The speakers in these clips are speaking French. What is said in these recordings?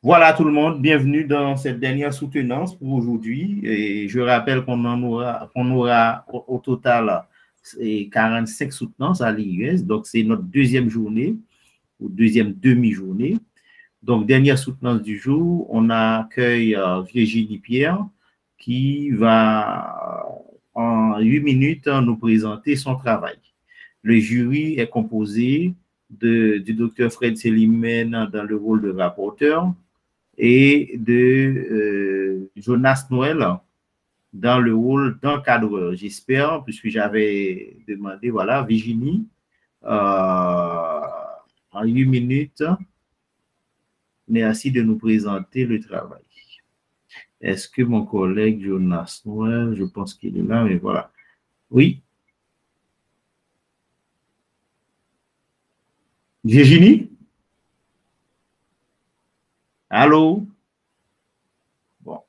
Voilà tout le monde, bienvenue dans cette dernière soutenance pour aujourd'hui. Et je rappelle qu'on aura au total 45 soutenances à l'IUS. Donc, c'est notre deuxième journée ou deuxième demi-journée. Donc, dernière soutenance du jour, on accueille Virginie Pierre qui va en 8 minutes nous présenter son travail. Le jury est composé du docteur Fred Selimène dans le rôle de rapporteur et de Jonas Noël dans le rôle d'encadreur. J'espère, puisque j'avais demandé, voilà, Virginie, en 8 minutes, merci de nous présenter le travail. Est-ce que mon collègue Jonas Noël, je pense qu'il est là, mais voilà. Oui. Virginie? Allô? Bon.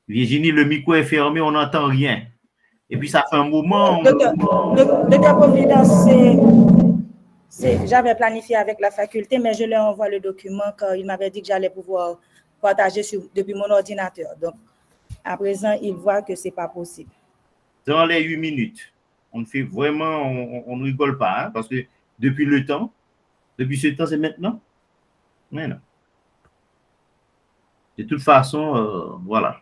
Virginie, le micro est fermé, on n'entend rien. Et puis, ça fait un moment... Docteur Providence, j'avais planifié avec la faculté, mais je lui envoie le document car il m'avait dit que j'allais pouvoir partager depuis mon ordinateur. Donc, à présent, il voit que ce n'est pas possible. Dans les 8 minutes, on fait vraiment, on ne rigole pas, hein, parce que depuis le temps, depuis ce temps, c'est maintenant. Mais non. De toute façon, voilà.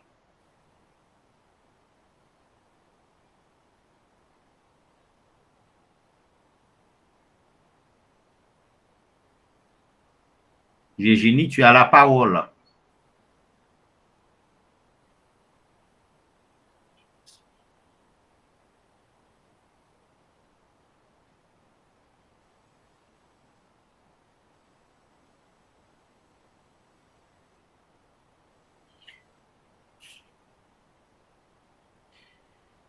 Virginie, tu as la parole.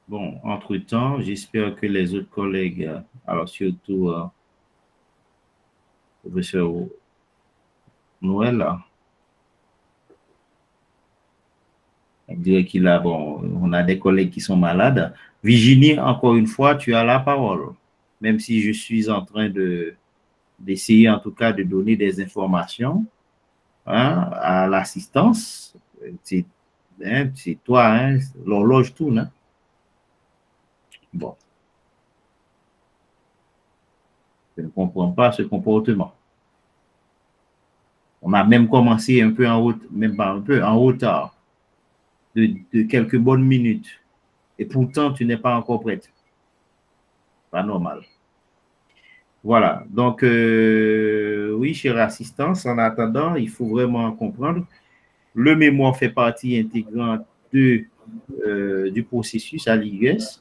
Bon, entre-temps, j'espère que les autres collègues, alors surtout le professeur Noël, on dirait qu'il a, bon, on a des collègues qui sont malades. Virginie, encore une fois, tu as la parole, même si je suis en train d'essayer en tout cas de donner des informations, hein, à l'assistance. C'est toi, hein, l'horloge tourne. Hein. Bon. Je ne comprends pas ce comportement. On a même commencé un peu en route, même pas un peu, en retard de quelques bonnes minutes. Et pourtant, tu n'es pas encore prête. Pas normal. Voilà. Donc, oui, chère assistance, en attendant, il faut vraiment comprendre. Le mémoire fait partie intégrante du processus à l'IUS.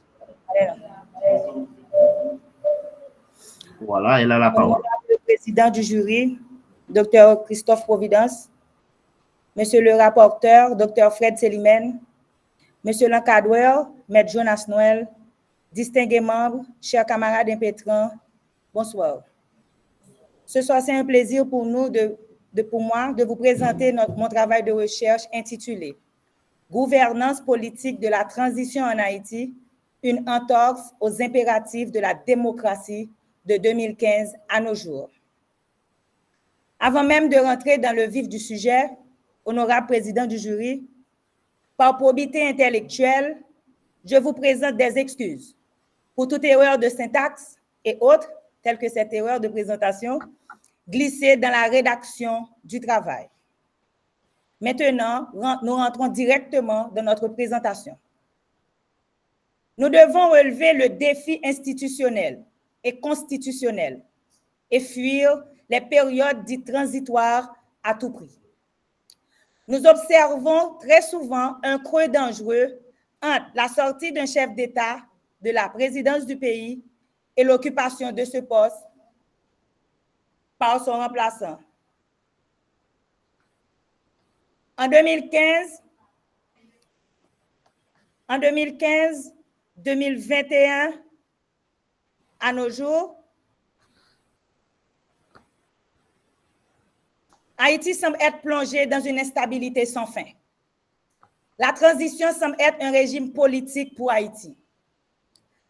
Voilà, elle a la parole. Le président du jury, Dr Christophe Providence, monsieur le rapporteur, Dr Fred Selimène, monsieur l'encadreur, maître Jonas Noël, distingués membres, chers camarades impétrants, bonsoir. Ce soir, c'est un plaisir pour nous, pour moi, de vous présenter mon travail de recherche intitulé « Gouvernance politique de la transition en Haïti, une entorse aux impératifs de la démocratie de 2015 à nos jours ». Avant même de rentrer dans le vif du sujet, honorable président du jury, par probité intellectuelle, je vous présente des excuses pour toute erreur de syntaxe et autres, telles que cette erreur de présentation, glissée dans la rédaction du travail. Maintenant, nous rentrons directement dans notre présentation. Nous devons relever le défi institutionnel et constitutionnel et fuir les périodes dites transitoires à tout prix. Nous observons très souvent un creux dangereux entre la sortie d'un chef d'État de la présidence du pays et l'occupation de ce poste par son remplaçant. En 2015-2021, à nos jours, Haïti semble être plongé dans une instabilité sans fin. La transition semble être un régime politique pour Haïti.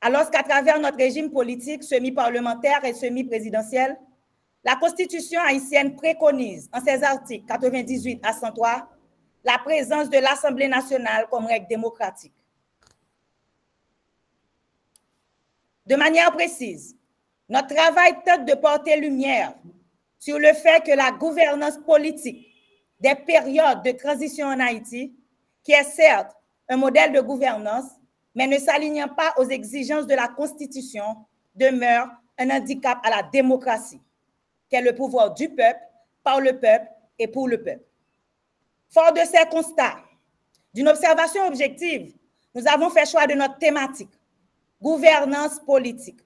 Alors qu'à travers notre régime politique semi-parlementaire et semi-présidentiel, la Constitution haïtienne préconise, en ses articles 98 à 103, la présence de l'Assemblée nationale comme règle démocratique. De manière précise, notre travail tente de porter lumière sur le fait que la gouvernance politique des périodes de transition en Haïti, qui est certes un modèle de gouvernance, mais ne s'alignant pas aux exigences de la Constitution, demeure un handicap à la démocratie, qu'est le pouvoir du peuple, par le peuple et pour le peuple. Fort de ces constats, d'une observation objective, nous avons fait choix de notre thématique, gouvernance politique.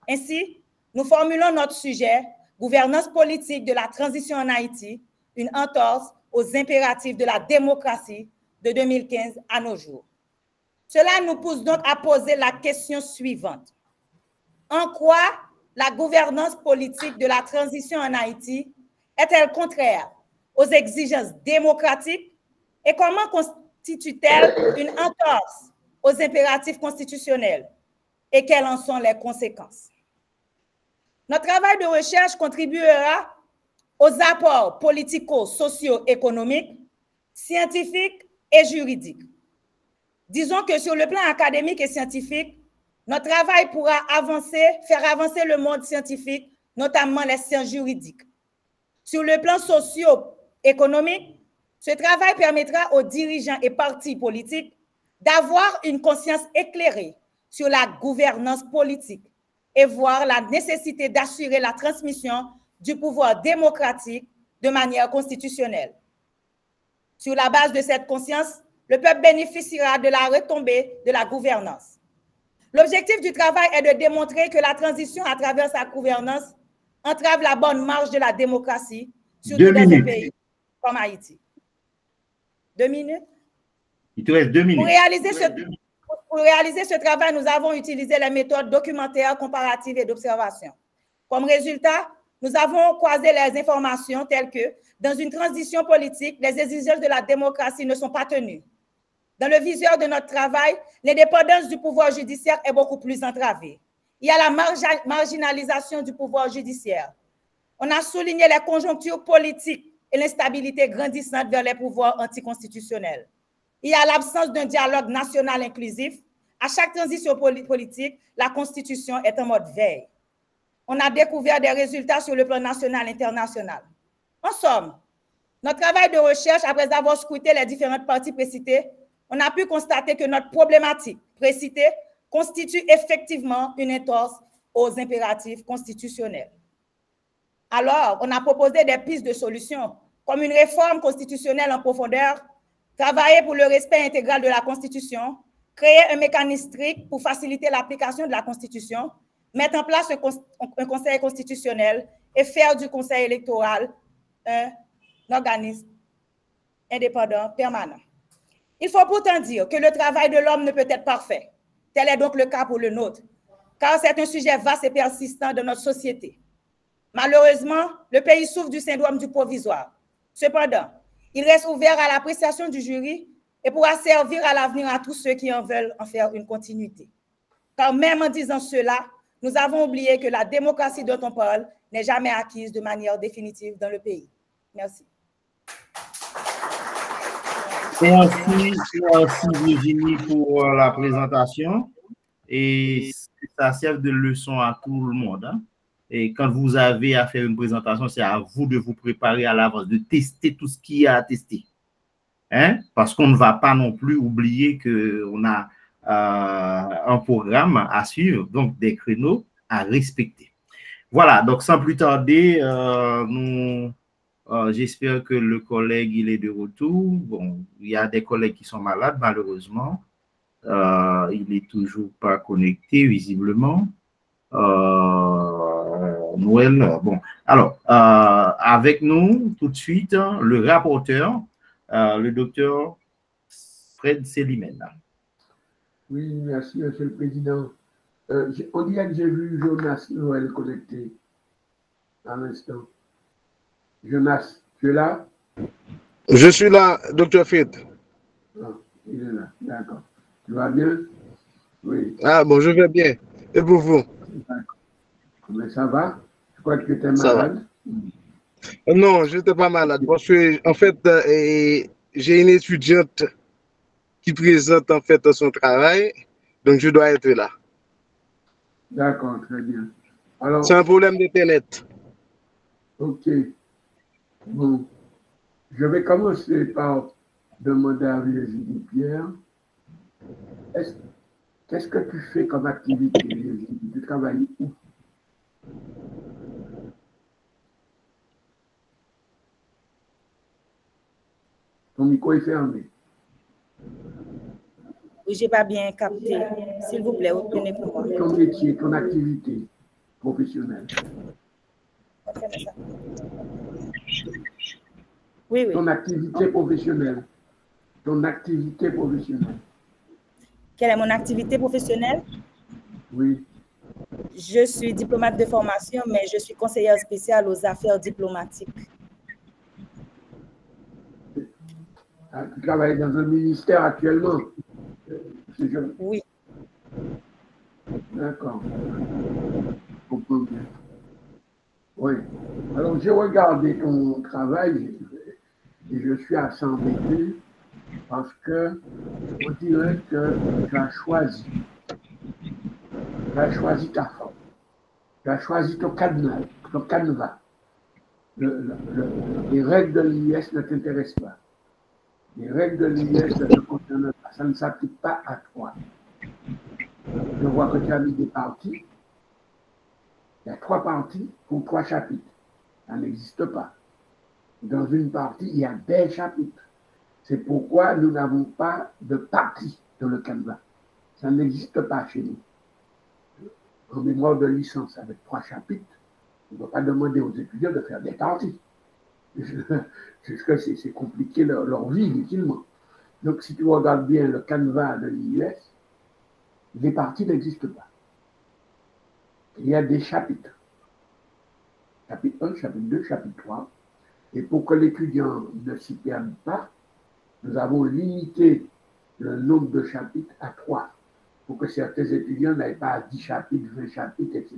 Ainsi, nous formulons notre sujet, gouvernance politique de la transition en Haïti, une entorse aux impératifs de la démocratie de 2015 à nos jours. Cela nous pousse donc à poser la question suivante. En quoi la gouvernance politique de la transition en Haïti est-elle contraire aux exigences démocratiques et comment constitue-t-elle une entorse aux impératifs constitutionnels et quelles en sont les conséquences? Notre travail de recherche contribuera aux apports politico-socio-économiques, scientifiques et juridiques. Disons que sur le plan académique et scientifique, notre travail pourra faire avancer le monde scientifique, notamment les sciences juridiques. Sur le plan socio-économique, ce travail permettra aux dirigeants et partis politiques d'avoir une conscience éclairée sur la gouvernance politique et voir la nécessité d'assurer la transmission du pouvoir démocratique de manière constitutionnelle. Sur la base de cette conscience, le peuple bénéficiera de la retombée de la gouvernance. L'objectif du travail est de démontrer que la transition à travers sa gouvernance entrave la bonne marche de la démocratie, surtout dans un pays comme Haïti. 2 minutes? Il te reste 2 minutes. Pour réaliser ce travail, nous avons utilisé les méthodes documentaires, comparatives et d'observation. Comme résultat, nous avons croisé les informations telles que, dans une transition politique, les exigences de la démocratie ne sont pas tenues. Dans le viseur de notre travail, l'indépendance du pouvoir judiciaire est beaucoup plus entravée. Il y a la marginalisation du pouvoir judiciaire. On a souligné les conjonctures politiques et l'instabilité grandissante vers les pouvoirs anticonstitutionnels. Il y a l'absence d'un dialogue national inclusif. À chaque transition politique, la Constitution est en mode veille. On a découvert des résultats sur le plan national et international. En somme, notre travail de recherche, après avoir scruté les différentes parties précitées, on a pu constater que notre problématique précitée constitue effectivement une entorse aux impératifs constitutionnels. Alors, on a proposé des pistes de solutions, comme une réforme constitutionnelle en profondeur, travailler pour le respect intégral de la Constitution, créer un mécanisme strict pour faciliter l'application de la Constitution, mettre en place un conseil constitutionnel et faire du conseil électoral un organisme indépendant permanent. Il faut pourtant dire que le travail de l'homme ne peut être parfait. Tel est donc le cas pour le nôtre, car c'est un sujet vaste et persistant de notre société. Malheureusement, le pays souffre du syndrome du provisoire. Cependant, il reste ouvert à l'appréciation du jury et pourra servir à l'avenir à tous ceux qui en veulent en faire une continuité. Car même en disant cela, nous avons oublié que la démocratie dont on parle n'est jamais acquise de manière définitive dans le pays. Merci. Merci Virginie pour la présentation. Et ça sert de leçon à tout le monde. Hein? Et quand vous avez à faire une présentation, c'est à vous de vous préparer à l'avance, de tester tout ce qu'il y a à tester. Hein? Parce qu'on ne va pas non plus oublier qu'on a un programme à suivre, donc des créneaux à respecter. Voilà, donc sans plus tarder, j'espère que le collègue il est de retour. Bon, il y a des collègues qui sont malades, malheureusement. Il n'est toujours pas connecté, visiblement. Noël, bon. Alors, avec nous, tout de suite, le rapporteur, le docteur Fred Selimène. Oui, merci, Monsieur le Président. On dirait que j'ai vu Jonas Noël connecté à l'instant. Jonas, tu es là? Je suis là, docteur Fred. Ah, il est là, d'accord. Tu vas bien? Oui. Ah bon, je vais bien. Et pour vous? Mais ça va? Je crois que tu étais malade. Non, je n'étais pas malade parce que, en fait, j'ai une étudiante qui présente en fait son travail, donc je dois être là. D'accord, très bien. C'est Alors, un problème d'Internet. ok. Bon, je vais commencer par demander à Virginie Pierre, qu'est-ce que tu fais comme activité, Virginie? Tu travailles où? Ton micro est fermé. Oui, je n'ai pas bien capté. S'il vous plaît, reprenez pour moi. Ton métier, ton activité professionnelle. Oui, oui. Ton activité professionnelle. Ton activité professionnelle. Quelle est mon activité professionnelle? Oui. Je suis diplomate de formation, mais je suis conseillère spéciale aux affaires diplomatiques. Tu travailles dans un ministère actuellement? Oui. D'accord. Je comprends bien. Oui. Alors, j'ai regardé ton travail et je suis assez embêté parce que on dirait que tu as choisi ta forme. Tu as choisi ton cadenas, ton canevas. Les règles de l'IS ne t'intéressent pas. Les règles de l'IS ne te concernent pas. Ça ne s'applique pas à toi. Je vois que tu as mis des parties. Il y a 3 parties pour 3 chapitres. Ça n'existe pas. Dans une partie, il y a des chapitres. C'est pourquoi nous n'avons pas de partie dans le canevas. Ça n'existe pas chez nous. En mémoire de licence avec 3 chapitres, on ne doit pas demander aux étudiants de faire des parties. C'est compliqué leur vie inutilement. Donc, si tu regardes bien le canevas de l'IUS, les parties n'existent pas. Il y a des chapitres. Chapitre 1, chapitre 2, chapitre 3. Et pour que l'étudiant ne s'y perde pas, nous avons limité le nombre de chapitres à 3 pour que certains étudiants n'aillent pas à 10 chapitres, 20 chapitres, etc.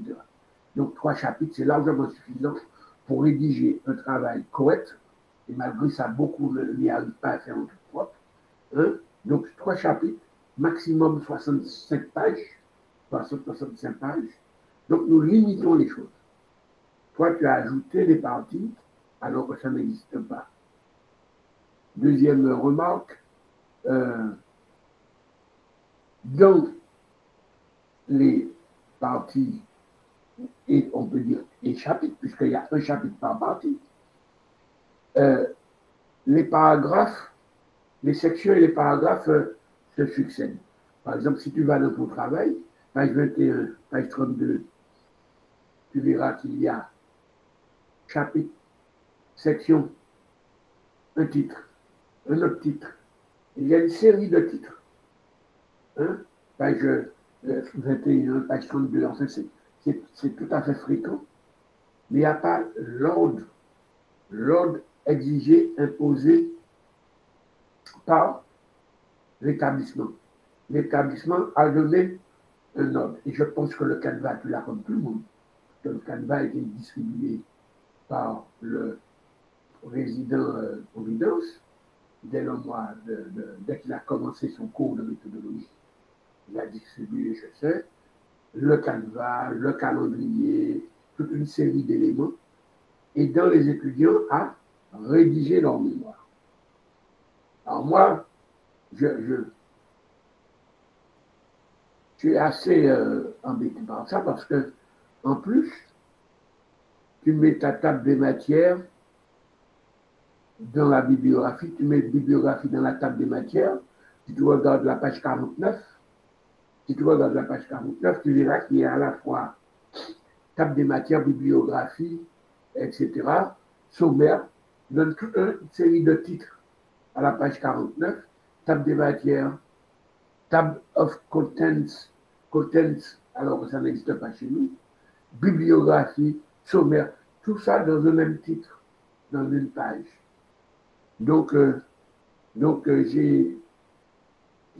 Donc 3 chapitres, c'est largement suffisant pour rédiger un travail correct. Et malgré ça, beaucoup n'y arrivent pas à faire en tout propre. Hein? Donc 3 chapitres, maximum 65 pages, 65 pages. Donc nous limitons les choses. Toi, tu as ajouté des parties alors que ça n'existe pas. Deuxième remarque, dans les parties, et on peut dire les chapitres, puisqu'il y a un chapitre par partie, les paragraphes, les sections et les paragraphes se succèdent. Par exemple, si tu vas dans ton travail, page 21, page 32, tu verras qu'il y a chapitre, section, un titre, un autre titre. Il y a une série de titres. Hein? Page 21, page 32, enfin, c'est tout à fait fréquent. Mais il n'y a pas l'ordre exigé, imposé par l'établissement. L'établissement a donné un ordre. Et je pense que le canevas, tu l'as comme tout le monde. Que le canevas a été distribué par le résident Providence dès le mois dès qu'il a commencé son cours de méthodologie. Il a distribué, je sais, le canevas, le calendrier, toute une série d'éléments, et dans les étudiants à rédiger leur mémoire. Alors moi, je suis assez embêté par ça parce que, en plus, tu mets ta table des matières dans la bibliographie, tu mets la bibliographie dans la table des matières. Si tu regardes la page 49, tu verras qu'il y a à la fois table des matières, bibliographie, etc., sommaire, donne toute une série de titres à la page 49, table des matières, table of contents, alors que ça n'existe pas chez nous, bibliographie, sommaire, tout ça dans le même titre, dans une page. Donc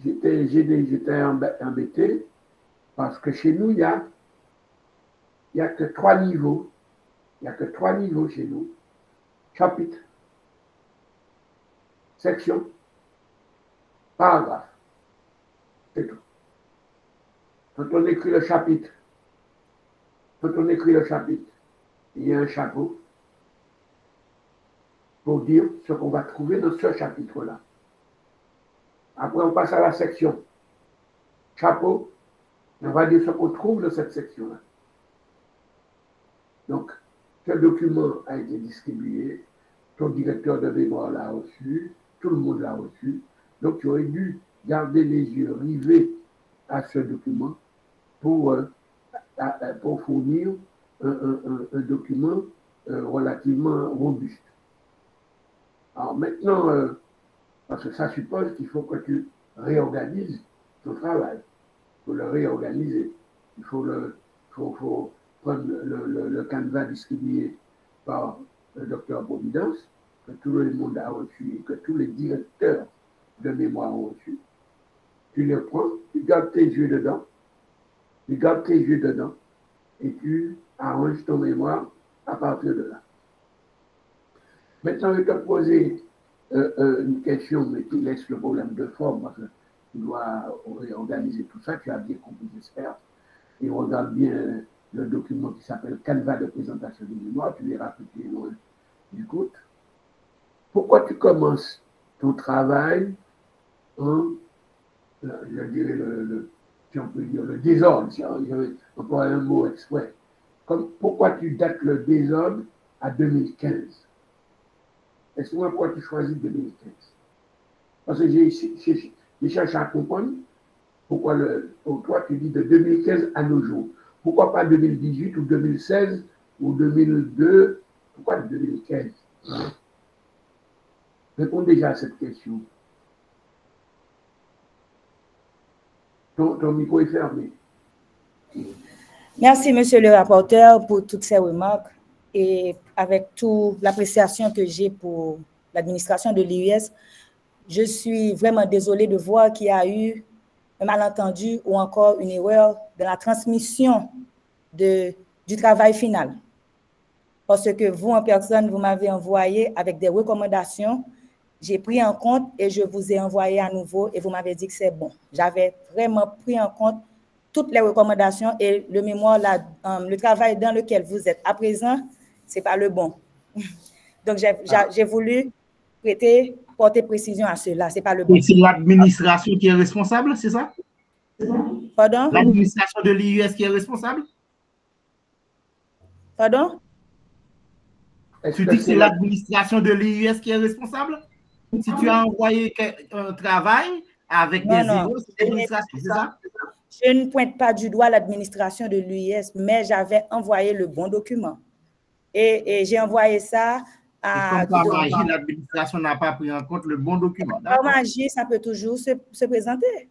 j'étais embêté parce que chez nous, il y a que 3 niveaux Il n'y a que 3 niveaux chez nous. Chapitre, section, paragraphe. C'est tout. Quand on écrit le chapitre, il y a un chapeau pour dire ce qu'on va trouver dans ce chapitre-là. Après, on passe à la section. Chapeau, on va dire ce qu'on trouve dans cette section-là. Donc, ce document a été distribué, ton directeur de mémoire l'a reçu, tout le monde l'a reçu. Donc, tu aurais dû garder les yeux rivés à ce document pour fournir un document relativement robuste. Alors maintenant, parce que ça suppose qu'il faut que tu réorganises ton travail. Il faut le réorganiser. Il faut prendre le canevas distribué par le docteur Providence, que tout le monde a reçu et que tous les directeurs de mémoire ont reçu. Tu le prends, tu gardes tes yeux dedans, et tu arranges ton mémoire à partir de là. Maintenant, je vais te poser une question, mais qui laisse le problème de forme, parce que tu dois réorganiser tout ça, tu as bien compris, j'espère. Et regarde bien le document qui s'appelle Canevas de présentation de mémoire, tu verras que tu es loin du compte. Pourquoi tu commences ton travail en, je dirais, si on peut dire, le désordre, si on emploie un mot exprès. Pourquoi tu dates le désordre à 2015? Explique-moi pourquoi tu choisis 2015. Parce que j'ai cherché à comprendre pourquoi pour toi tu dis de 2015 à nos jours. Pourquoi pas 2018 ou 2016 ou 2002? Pourquoi 2015? Réponds déjà à cette question. Ton micro est fermé. Merci, monsieur le rapporteur, pour toutes ces remarques et avec toute l'appréciation que j'ai pour l'administration de l'IUS. Je suis vraiment désolée de voir qu'il y a eu un malentendu ou encore une erreur dans la transmission du travail final. Parce que vous, en personne, vous m'avez envoyé avec des recommandations. J'ai pris en compte et je vous ai envoyé à nouveau et vous m'avez dit que c'est bon. J'avais vraiment pris en compte toutes les recommandations et le mémoire, le travail dans lequel vous êtes à présent, ce n'est pas le bon. Donc, j'ai voulu porter précision à cela. Ce n'est pas le bon. Et c'est l'administration qui est responsable, c'est ça? Pardon? L'administration de l'IUS qui est responsable? Pardon? Tu dis que c'est l'administration de l'IUS qui est responsable? Si tu as envoyé un travail avec des erreurs, c'est l'administration, c'est ça? Je ne pointe pas du doigt l'administration de l'UIS, mais j'avais envoyé le bon document. Et j'ai envoyé ça à... Et comme par magie, l'administration n'a pas pris en compte le bon document. Par magie, ça peut toujours se présenter.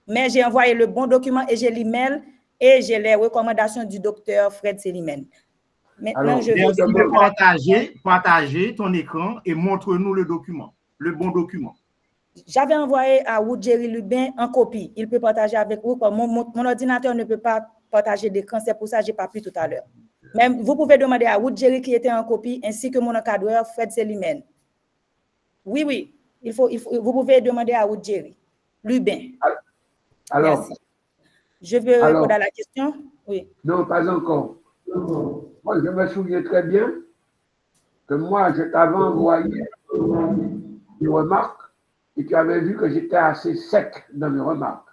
Mais j'ai envoyé le bon document et j'ai l'email et j'ai les recommandations du docteur Fred Selimène. Maintenant, je vais partager ton écran et montre-nous le document, le bon document. J'avais envoyé à Woodjerry Lubin en copie. Il peut partager avec vous. Mon ordinateur ne peut pas partager d'écran. C'est pour ça que je n'ai pas pu tout à l'heure. Même vous pouvez demander à Woodjerry qui était en copie, ainsi que mon encadreur Fred Selimène. Oui. Vous pouvez demander à Woodjerry Lubin. Alors, merci. Je veux répondre à la question. Oui. Non, pas encore. Moi, je me souviens très bien que moi, je t'avais envoyé des remarques et tu avais vu que j'étais assez sec dans mes remarques.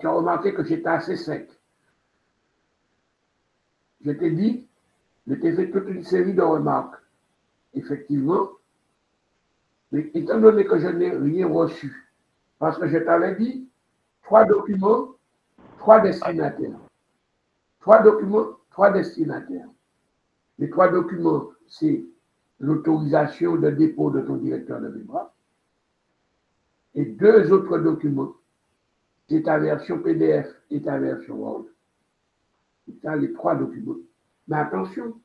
Tu as remarqué que j'étais assez sec. Je t'ai dit, je t'ai fait toute une série de remarques. Effectivement, mais étant donné que je n'ai rien reçu, parce que je t'avais dit, 3 documents, 3 destinataires. 3 documents, 3 destinataires. Les 3 documents, c'est l'autorisation de dépôt de ton directeur de mémoire. Et 2 autres documents, c'est ta version PDF et ta version Word. C'est ça les 3 documents. Mais attention,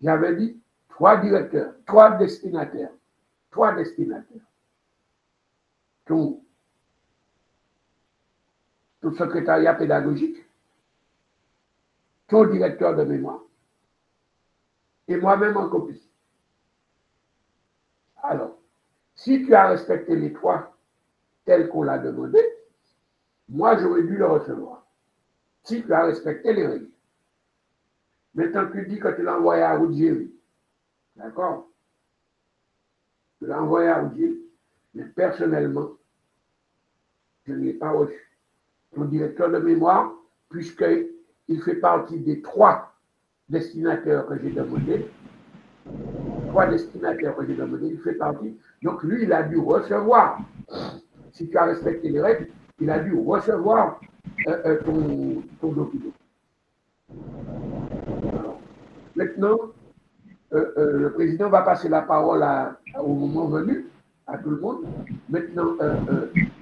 j'avais dit 3 directeurs, 3 destinataires. 3 destinataires. Ton secrétariat pédagogique, ton directeur de mémoire, et moi-même en copie. Alors, si tu as respecté les 3 tels qu'on l'a demandé, moi, j'aurais dû le recevoir. Si tu as respecté les règles. Maintenant, tu dis que tu l'as envoyé à Ruggieri. D'accord? Tu l'as envoyé à Ruggieri. Mais personnellement, je ne l'ai pas reçu. Ton directeur de mémoire, puisqu'il fait partie des 3 destinataires que j'ai demandé, 3 destinataires que j'ai demandé, il fait partie. Donc, lui, il a dû recevoir. Si tu as respecté les règles, il a dû recevoir ton document. Alors, maintenant, le président va passer la parole au moment venu à tout le monde. Maintenant,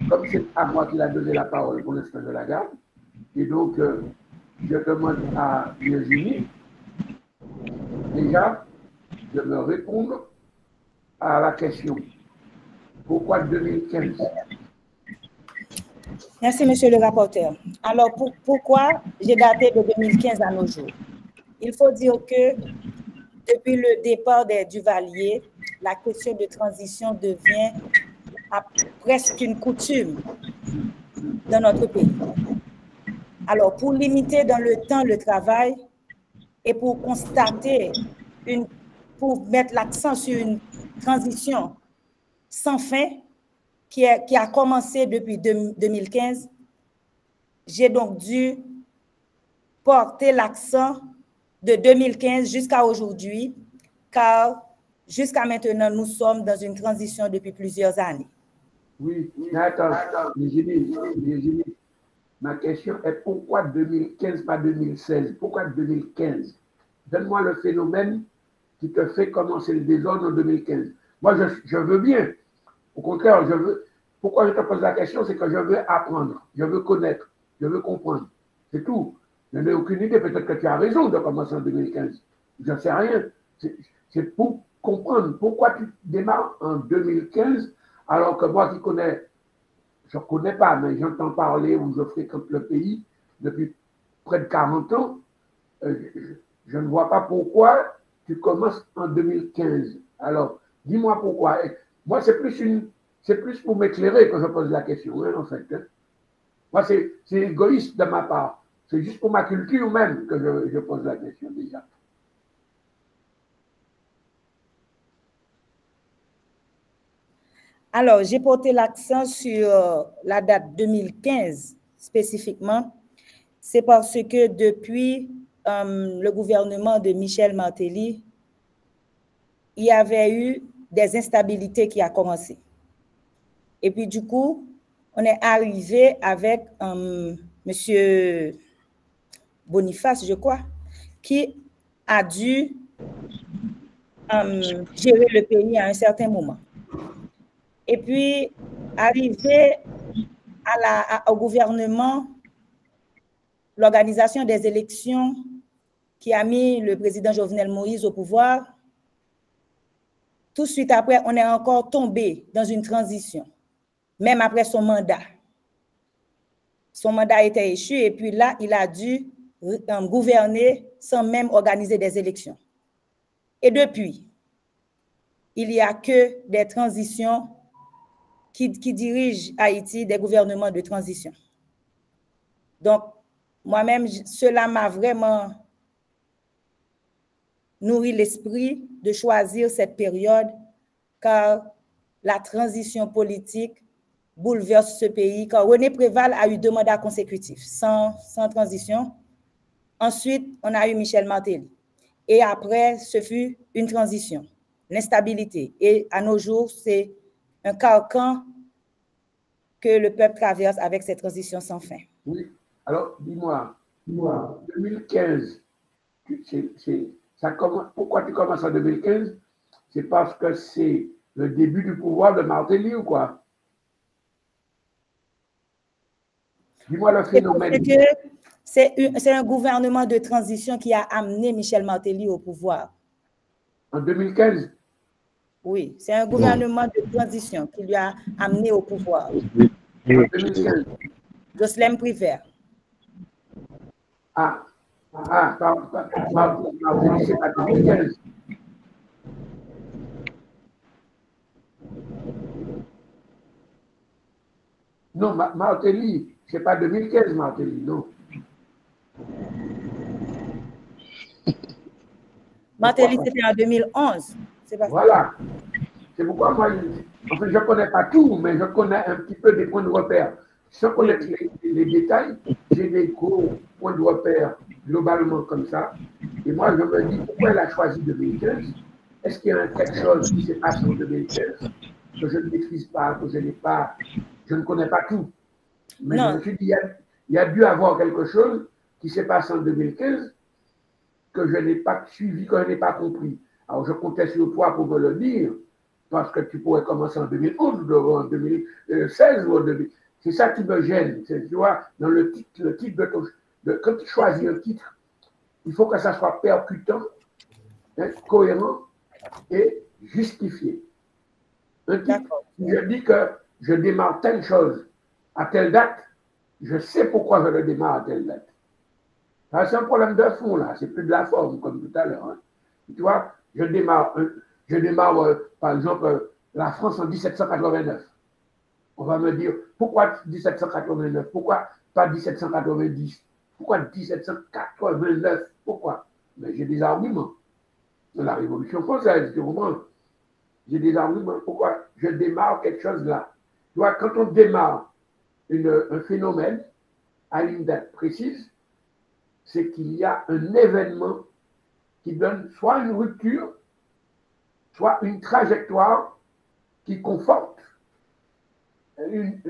comme c'est à moi qu'il a donné la parole, pour l'instant, je la garde. Et donc, je demande à Virginie, déjà, de me répondre à la question. Pourquoi 2015? Merci, monsieur le rapporteur. Alors, pourquoi j'ai daté de 2015 à nos jours? Il faut dire que depuis le départ des Duvalier, la question de transition devient presque une coutume dans notre pays. Alors, pour limiter dans le temps le travail et pour constater, pour mettre l'accent sur une transition sans fin qui a commencé depuis 2015, j'ai donc dû porter l'accent de 2015 jusqu'à aujourd'hui, car jusqu'à maintenant, nous sommes dans une transition depuis plusieurs années. Oui, attends, Virginie, ma question est pourquoi 2015, pas 2016? Pourquoi 2015? Donne-moi le phénomène qui te fait commencer le désordre en 2015. Moi, je veux bien. Au contraire, je veux. Pourquoi je te pose la question? C'est que je veux apprendre, je veux connaître, je veux comprendre. C'est tout. Je n'ai aucune idée. Peut-être que tu as raison de commencer en 2015. Je ne sais rien. C'est pour comprendre pourquoi tu démarres en 2015 alors que moi qui connais, je ne connais pas, mais j'entends parler ou je fréquente le pays depuis près de 40 ans. Je ne vois pas pourquoi tu commences en 2015. Alors, dis-moi pourquoi. Moi, c'est plus pour m'éclairer que je pose la question, hein, en fait. Hein. Moi, c'est égoïste de ma part. C'est juste pour ma culture même que je pose la question déjà. Alors, j'ai porté l'accent sur la date 2015 spécifiquement. C'est parce que depuis le gouvernement de Michel Martelly, il y avait eu des instabilités qui ont commencé. Et puis, du coup, on est arrivé avec M. Boniface, je crois, qui a dû gérer le pays à un certain moment. Et puis, arrivé au gouvernement, l'organisation des élections qui a mis le président Jovenel Moïse au pouvoir, tout de suite après, on est encore tombé dans une transition, même après son mandat. Son mandat était échu et puis là, il a dû gouverner sans même organiser des élections. Et depuis, il n'y a que des transitions qui dirigent Haïti, des gouvernements de transition. Donc, moi-même, cela m'a vraiment nourri l'esprit de choisir cette période, car la transition politique bouleverse ce pays, car René Préval a eu 2 mandats consécutifs, sans transition. Ensuite, on a eu Michel Martelly. Et après, ce fut une transition, l'instabilité. Et à nos jours, c'est un carcan que le peuple traverse avec cette transition sans fin. Oui. Alors, dis-moi, 2015, pourquoi tu commences en 2015? C'est parce que c'est le début du pouvoir de Martelly ou quoi? Dis-moi le phénomène. C'est un gouvernement de transition qui a amené Michel Martelly au pouvoir. En 2015? Oui, c'est un gouvernement de transition qui lui a amené au pouvoir. En 2015. Jocelyn Prévert. Ah, Ah, Martelly, c'est pas 2015. Non, Martelly, c'est pas 2015, Martelly, non. Martelly, c'était en 2011. Pas voilà. C'est pourquoi moi, en fait, je ne connais pas tout, mais je connais un petit peu des points de repère. Sans connaître les détails, j'ai des gros points de repère globalement comme ça. Et moi, je me dis, pourquoi elle a choisi 2015? Est-ce qu'il y a quelque chose qui s'est passé en 2015 que je ne maîtrise pas, que je ne connais pas tout? Mais non. Je me suis dit, il y a dû avoir quelque chose qui s'est passé en 2015 que je n'ai pas suivi, que je n'ai pas compris. Alors, je comptais sur toi pour me le dire, parce que tu pourrais commencer en 2011 ou en 2016 ou en 2000. C'est ça qui me gêne. Tu vois, dans le titre quand tu choisis un titre, il faut que ça soit percutant, hein, cohérent et justifié. Un titre, si je dis que je démarre telle chose à telle date, je sais pourquoi je le démarre à telle date. C'est un problème de fond, là. C'est plus de la forme, comme tout à l'heure. Hein. Tu vois, je démarre par exemple, la France en 1789. On va me dire, pourquoi 1789? Pourquoi pas 1790? Pourquoi 1789? Pourquoi? Mais j'ai des arguments. La Révolution française, tu comprends? J'ai des arguments. Pourquoi je démarre quelque chose là? Tu vois, quand on démarre un phénomène à une date précise, c'est qu'il y a un événement qui donne soit une rupture, soit une trajectoire qui conforte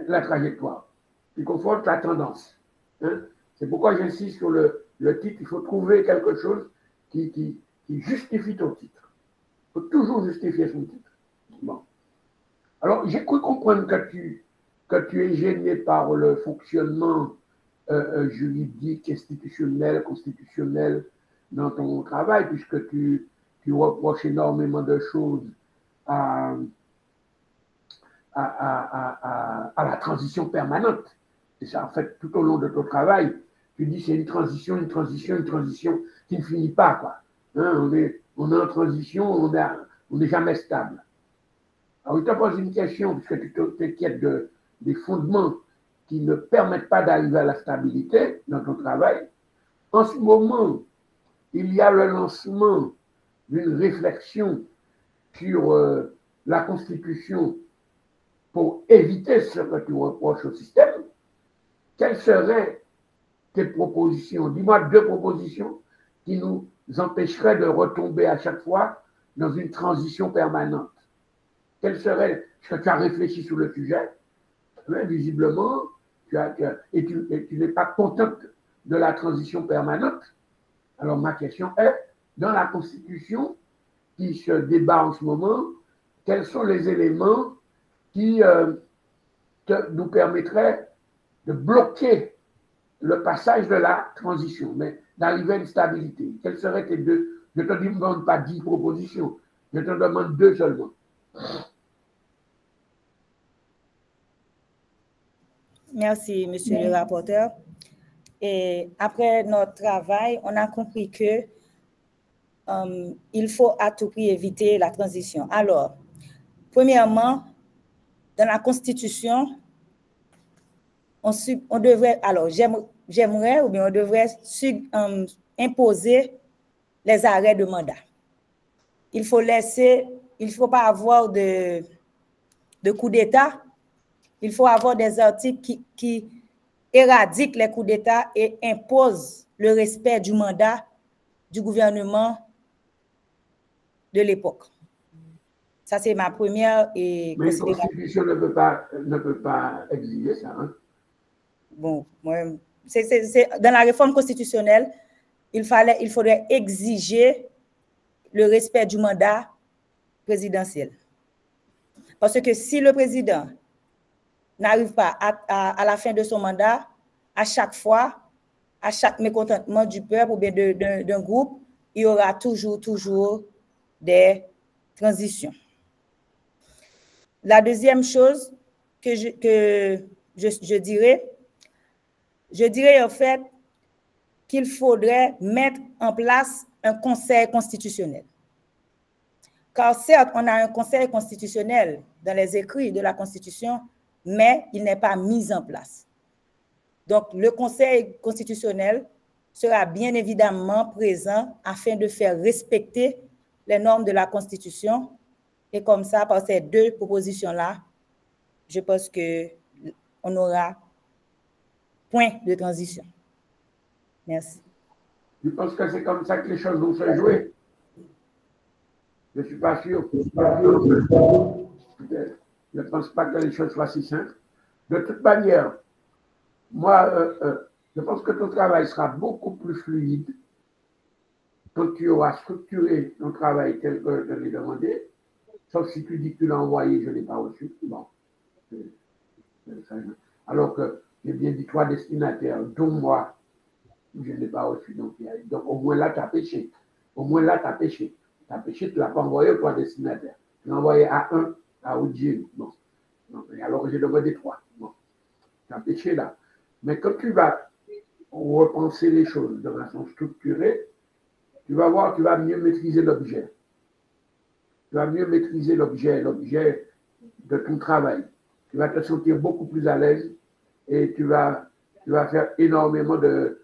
la trajectoire, qui conforte la tendance. Hein? C'est pourquoi j'insiste sur le titre. Il faut trouver quelque chose qui justifie ton titre. Il faut toujours justifier son titre. Bon. Alors, j'ai cru comprendre que tu es gêné par le fonctionnement juridique, institutionnel, constitutionnel dans ton travail, puisque tu reproches énormément de choses à la transition permanente. C'est ça, en fait, tout au long de ton travail, tu dis c'est une transition qui ne finit pas, quoi. Hein, on est en transition, on n'est jamais stable. Alors, je te pose une question, puisque tu t'inquiètes des fondements qui ne permettent pas d'arriver à la stabilité dans ton travail. En ce moment, il y a le lancement d'une réflexion sur la Constitution pour éviter ce que tu reproches au système. Quelles seraient tes propositions? Dis-moi 2 propositions qui nous empêcheraient de retomber à chaque fois dans une transition permanente. Quelles seraient? Est-ce que tu as réfléchi sur le sujet? Mais visiblement, tu n'es pas contente de la transition permanente. Alors ma question est, dans la Constitution qui se débat en ce moment, quels sont les éléments qui nous permettraient de bloquer le passage de la transition, mais d'arriver à une stabilité? Quelles seraient tes 2? Je ne te demande pas 10 propositions, je te demande 2 seulement. Merci, monsieur le rapporteur. Et après notre travail, on a compris que il faut à tout prix éviter la transition. Alors, premièrement, dans la Constitution, on devrait, alors j'aimerais ou bien on devrait imposer les arrêts de mandat. Il ne faut pas avoir de coup d'État. Il faut avoir des articles qui éradiquent les coups d'État et imposent le respect du mandat du gouvernement de l'époque. Ça, c'est ma première. Mais la Constitution ne peut pas exiger ça. Hein? Bon, moi, dans la réforme constitutionnelle, il faudrait exiger le respect du mandat présidentiel. Parce que si le président n'arrive pas à la fin de son mandat, à chaque fois, à chaque mécontentement du peuple ou bien d'un groupe, il y aura toujours des transitions. La deuxième chose que je dirais en fait, qu'il faudrait mettre en place un conseil constitutionnel. Car certes, on a un conseil constitutionnel dans les écrits de la Constitution, mais il n'est pas mis en place. Donc, le conseil constitutionnel sera bien évidemment présent afin de faire respecter les normes de la Constitution. Et comme ça, par ces deux propositions-là, je pense qu'on aura point de transition. Merci. Je pense que c'est comme ça que les choses vont se jouer. Je ne suis pas sûr. Je ne pense pas que les choses soient si simples. De toute manière, moi, je pense que ton travail sera beaucoup plus fluide quand tu auras structuré ton travail tel que je l'ai demandé, sauf si tu dis que tu l'as envoyé, je ne l'ai pas reçu. Bon. Alors que j'ai bien dit 3 destinataires, dont moi, je ne l'ai pas reçu. Donc au moins là, tu as péché. Au moins là, tu as péché. Tu as péché, tu ne l'as pas envoyé aux 3 destinataires. Tu l'as envoyé à un, à Oudjil. Bon. Donc, alors j'ai demandé 3. Bon. Tu as péché là. Mais quand tu vas repenser les choses de façon structurée, tu vas voir, tu vas mieux maîtriser l'objet. Tu vas mieux maîtriser l'objet de ton travail. Tu vas te sentir beaucoup plus à l'aise et tu vas faire énormément de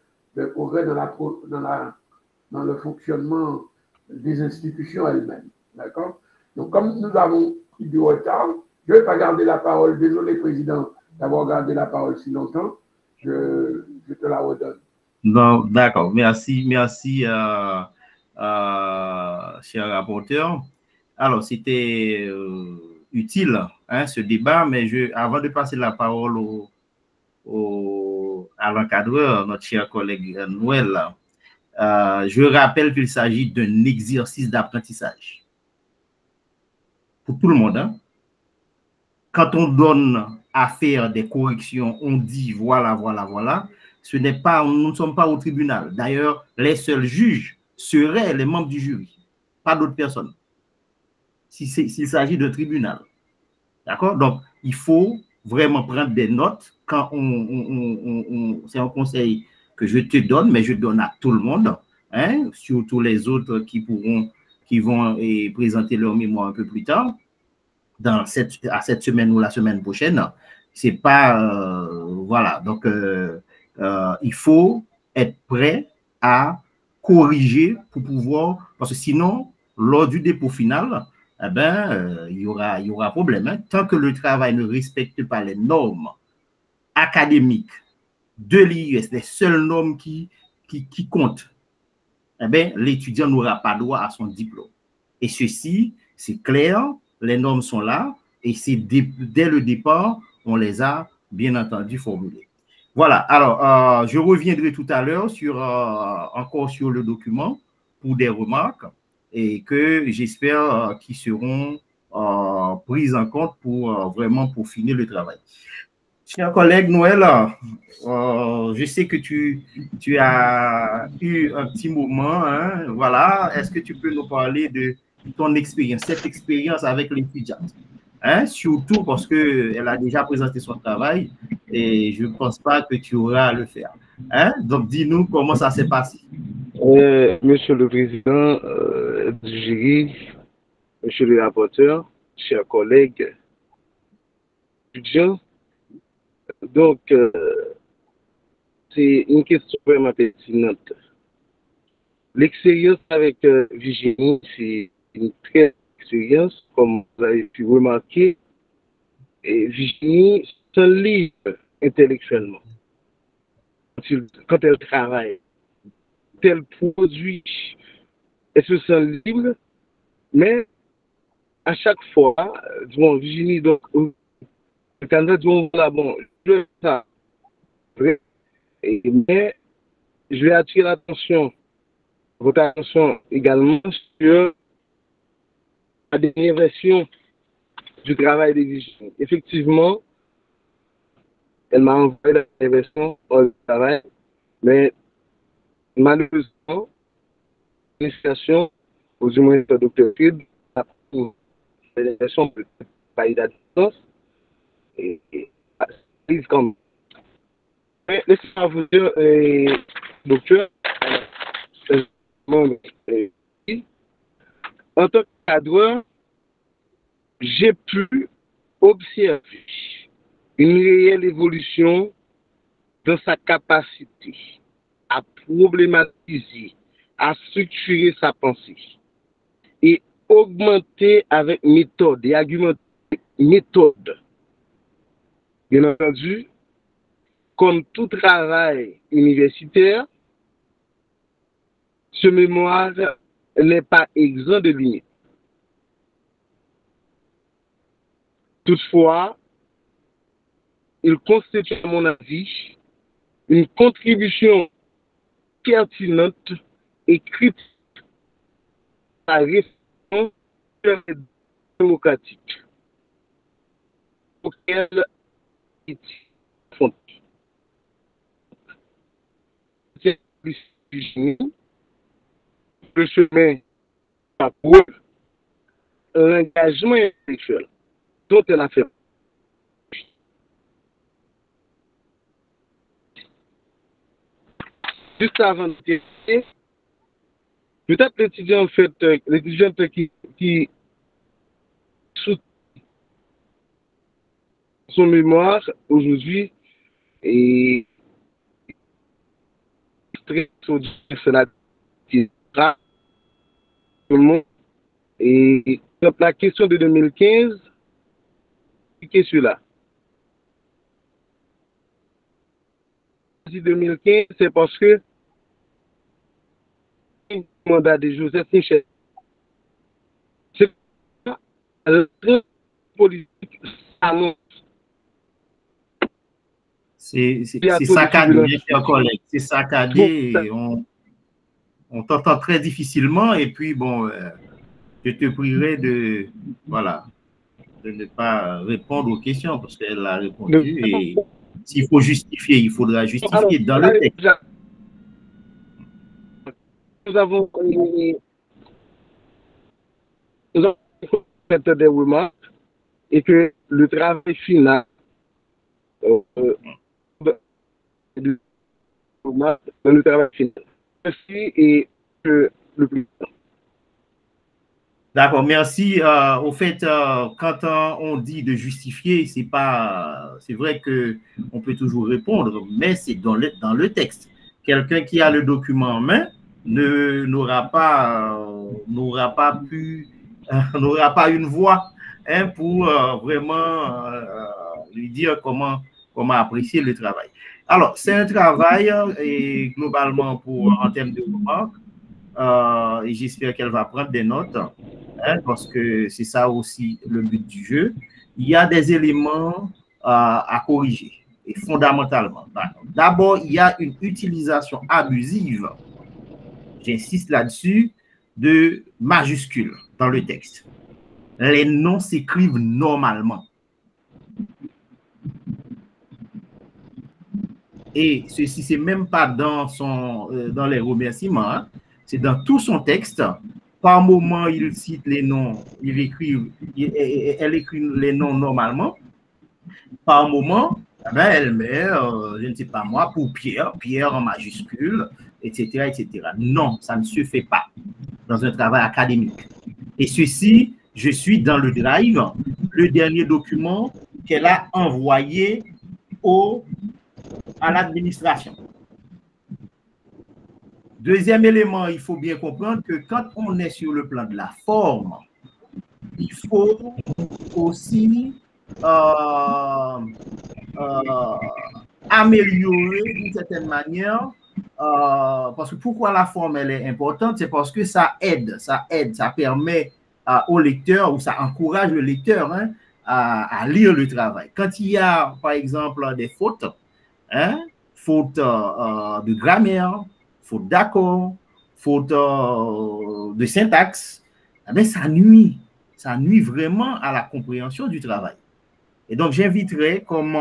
progrès dans le fonctionnement des institutions elles-mêmes. D'accord? Donc, comme nous avons eu du retard, je ne vais pas garder la parole. Désolé, Président, d'avoir gardé la parole si longtemps. Je te la redonne. Non, d'accord. Merci, cher rapporteur. Alors, c'était utile, hein, ce débat, mais avant de passer la parole à l'encadreur, notre cher collègue Noël, je rappelle qu'il s'agit d'un exercice d'apprentissage pour tout le monde. Hein. Quand on donne à faire des corrections, on dit voilà. Nous ne sommes pas au tribunal. D'ailleurs, les seuls juges seraient les membres du jury, pas d'autres personnes, s'il s'agit de tribunal. D'accord? Donc, il faut vraiment prendre des notes quand c'est un conseil que je te donne, mais je donne à tout le monde, hein, surtout les autres qui vont présenter leur mémoire un peu plus tard, à cette semaine ou la semaine prochaine. C'est pas, voilà. Donc, il faut être prêt à corriger pour pouvoir, parce que sinon, lors du dépôt final, eh ben, il y aura problème. Hein. Tant que le travail ne respecte pas les normes académiques de l'IUS, les seules normes qui comptent, eh ben, l'étudiant n'aura pas droit à son diplôme. Et ceci, c'est clair, les normes sont là, et c'est dès le départ, on les a bien entendu formulées. Voilà, alors, je reviendrai tout à l'heure encore sur le document pour des remarques et que j'espère qu'ils seront prises en compte vraiment pour finir le travail. Cher collègue Noël, je sais que tu as eu un petit moment, hein, voilà. Est-ce que tu peux nous parler de ton expérience, cette expérience avec l'étudiante? Hein, surtout parce qu'elle a déjà présenté son travail et je ne pense pas que tu auras à le faire. Hein? Donc, dis-nous comment ça s'est passé. Monsieur le Président du jury, Monsieur le rapporteur, chers collègues étudiants, donc, c'est une question vraiment pertinente. L'expérience avec Virginie, c'est une très bonne expérience, comme vous avez pu remarquer. Et Virginie se livre intellectuellement. Quand elle travaille, elle produit, elle se sent libre, mais à chaque fois, Virginie, donc, le candidat dit, voilà, bon, je veux ça. Mais je vais attirer votre attention également sur la dernière version du travail de Virginie. Effectivement, elle m'a envoyé la dernière version du travail, mais malheureusement, l'administration, aux humains de Dr. Kidd, a pris la version de la distance et comme. Mais laissez-moi vous dire, docteur, en tant que cadreur, j'ai pu observer une réelle évolution dans sa capacité à problématiser, à structurer sa pensée et augmenter avec méthode et argumenter méthode. Bien entendu, comme tout travail universitaire, ce mémoire n'est pas exempt de limites. Toutefois, il constitue, à mon avis, une contribution pertinente et critique à la réforme démocratique auquel il fondé. Le chemin parcouru, l'engagement intellectuel dont elle a fait. Juste avant de tester, peut-être l'étudiant l'étudiante qui soutient son mémoire aujourd'hui est très sur cela qui tout le monde. Et la question de 2015, c'est celui-là. 2015, c'est parce que le mandat de Joseph Michel, c'est la politique annonce. C'est saccadé, mes chers collègues. C'est saccadé. On t'entend très difficilement. Et puis, bon, je te prierai de ne pas répondre aux questions parce qu'elle a répondu. Et s'il faut justifier, il faudra justifier dans le texte. Nous avons fait des remarques et que le travail final le travail final. Merci et le président. D'accord, merci. Au fait, quand on dit de justifier, c'est vrai que on peut toujours répondre, mais c'est dans le texte. Quelqu'un qui a le document en main n'aura pas une voix pour vraiment lui dire comment apprécier le travail. Alors, c'est un travail et globalement en termes de remarques, et j'espère qu'elle va prendre des notes, parce que c'est ça aussi le but du jeu. Il y a des éléments à corriger, et fondamentalement. D'abord, il y a une utilisation abusive, j'insiste là-dessus, de majuscules dans le texte. Les noms s'écrivent normalement. Et ceci, c'est même pas dans les remerciements, hein. C'est dans tout son texte. Par moment, il cite les noms, elle écrit les noms normalement. Par moment, elle met, je ne sais pas moi, pour Pierre en majuscule, etc., etc. Non, ça ne se fait pas dans un travail académique. Et ceci, je suis dans le drive, le dernier document qu'elle a envoyé à l'administration. Deuxième élément, il faut bien comprendre que quand on est sur le plan de la forme, il faut aussi améliorer d'une certaine manière, parce que pourquoi la forme elle est importante, c'est parce que ça aide, ça permet au lecteur, ou ça encourage le lecteur à lire le travail. Quand il y a, par exemple, des fautes, faute de grammaire, faute d'accord, faute de syntaxe, ça nuit vraiment à la compréhension du travail. Et donc, j'inviterai, comme